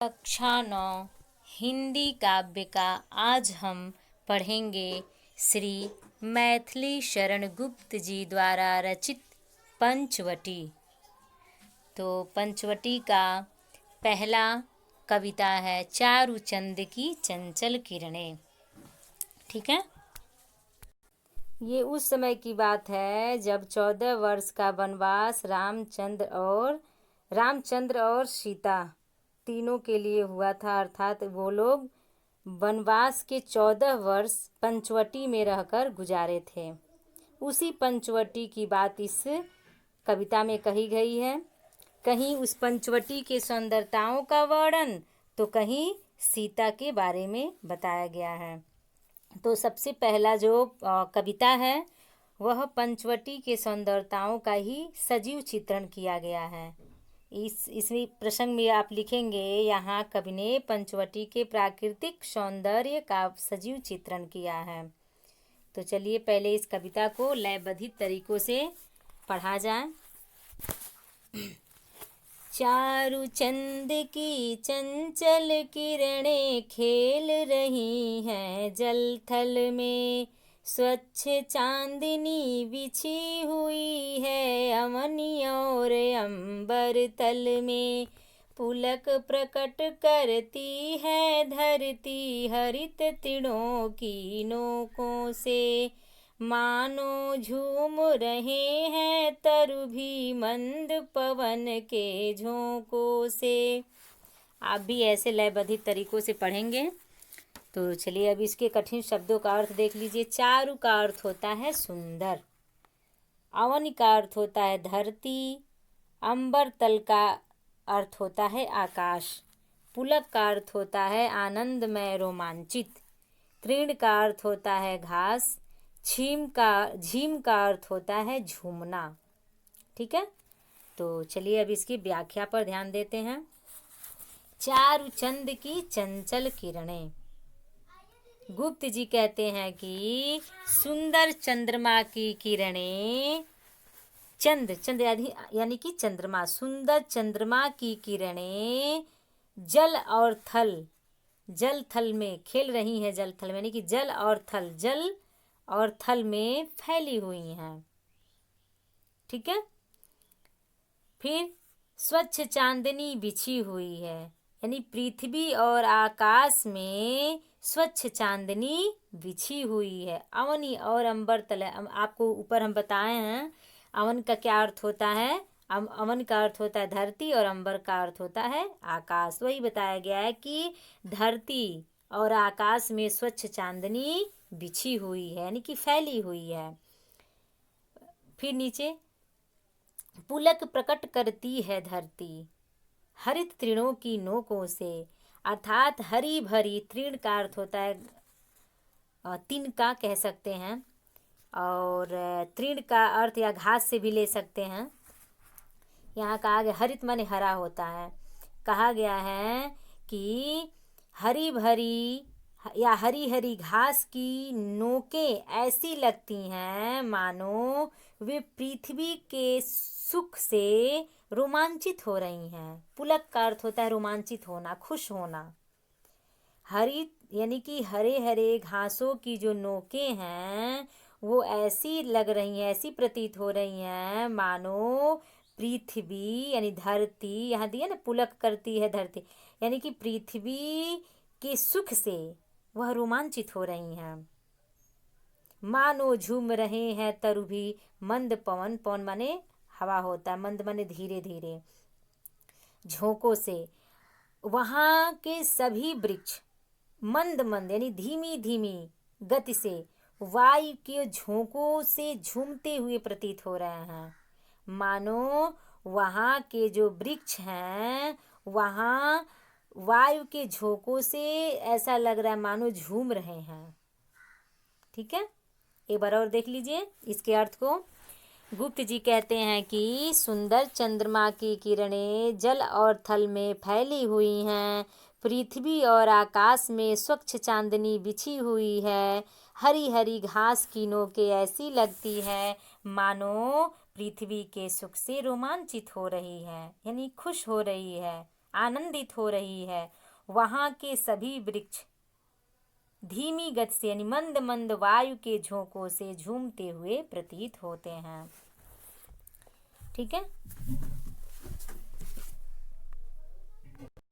कक्षा 9 हिंदी काव्य का आज हम पढ़ेंगे श्री मैथिली शरण गुप्त जी द्वारा रचित पंचवटी। तो पंचवटी का पहला कविता है चारुचंद की चंचल किरणें। ठीक है। ये उस समय की बात है जब 14 वर्ष का वनवास रामचंद्र और सीता तीनों के लिए हुआ था। अर्थात वो लोग वनवास के 14 वर्ष पंचवटी में रहकर गुजारे थे। उसी पंचवटी की बात इस कविता में कही गई है। कहीं उस पंचवटी के सौंदर्यताओं का वर्णन तो कहीं सीता के बारे में बताया गया है। तो सबसे पहला जो कविता है वह पंचवटी के सौंदर्यताओं का ही सजीव चित्रण किया गया है। इसी प्रसंग में आप लिखेंगे, यहाँ कवि ने पंचवटी के प्राकृतिक सौंदर्य का सजीव चित्रण किया है। तो चलिए पहले इस कविता को लयबद्ध तरीकों से पढ़ा जाए। चारुचंद की चंचल किरणें खेल रही हैं जल थल में, स्वच्छ चांदनी बिछी हुई है अमनी और अंबर तल में। पुलक प्रकट करती है धरती हरित तीड़ों की नोकों से, मानो झूम रहे हैं तरु भी मंद पवन के झोंकों से। आप भी ऐसे लयबद्ध तरीकों से पढ़ेंगे। तो चलिए अब इसके कठिन शब्दों का अर्थ देख लीजिए। चारु का अर्थ होता है सुंदर, अवन का अर्थ होता है धरती, अंबर तल का अर्थ होता है आकाश, पुलक का अर्थ होता है आनंदमय रोमांचित, तृण का अर्थ होता है घास, झीम का अर्थ होता है झूमना। ठीक है। तो चलिए अब इसकी व्याख्या पर ध्यान देते हैं। चारुचंद की चंचल किरणें। गुप्त जी कहते हैं कि सुंदर चंद्रमा की किरणें, चंद यानी कि चंद्रमा, सुंदर चंद्रमा की किरणें जल थल में खेल रही हैं। जल थल में यानी कि जल और थल में फैली हुई हैं। ठीक है। फिर स्वच्छ चांदनी बिछी हुई है, यानी पृथ्वी और आकाश में स्वच्छ चांदनी बिछी हुई है। अवनी और अंबर तल, आपको ऊपर हम बताए हैं अवन का क्या अर्थ होता है। अवन का अर्थ होता है धरती और अंबर का अर्थ होता है आकाश। वही बताया गया है कि धरती और आकाश में स्वच्छ चांदनी बिछी हुई है, यानी कि फैली हुई है। फिर नीचे, पुलक प्रकट करती है धरती हरित तृणों की नोकों से, अर्थात हरी भरी, तृण का अर्थ होता है तिनका कह सकते हैं, और तृण का अर्थ या घास से भी ले सकते हैं। यहाँ कहा गया हरित माने हरा होता है। कहा गया है कि हरी भरी या हरी हरी घास की नोकें ऐसी लगती हैं मानो वे पृथ्वी के सुख से रोमांचित हो रही हैं। पुलक का अर्थ होता है रोमांचित होना, खुश होना। हरी यानी कि हरे हरे घासों की जो नोकें हैं वो ऐसी लग रही हैं, ऐसी प्रतीत हो रही हैं मानो पृथ्वी यानी धरती, यहाँ दिया ना पुलक करती है धरती, यानी कि पृथ्वी के सुख से वह रोमांचित हो रही हैं। मानो झूम रहे हैं तरु भी मंद पवन, पवन माने हवा होता है, मंद माने धीरे धीरे, झोंकों से। वहाँ के सभी वृक्ष मंद मंद यानी धीमी धीमी गति से वायु के झोंकों से झूमते हुए प्रतीत हो रहे हैं। मानो वहाँ के जो वृक्ष हैं वहाँ वायु के झोंकों से ऐसा लग रहा है मानो झूम रहे हैं। ठीक है। एक बार और देख लीजिए इसके अर्थ को। गुप्त जी कहते हैं कि सुंदर चंद्रमा की किरणें जल और थल में फैली हुई हैं, पृथ्वी और आकाश में स्वच्छ चांदनी बिछी हुई है, हरी हरी घास की नोकें ऐसी लगती है मानो पृथ्वी के सुख से रोमांचित हो रही है, यानी खुश हो रही है, आनंदित हो रही है। वहाँ के सभी वृक्ष धीमी गति से यानी मंद मंद वायु के झोंकों से झूमते हुए प्रतीत होते हैं। ठीक है।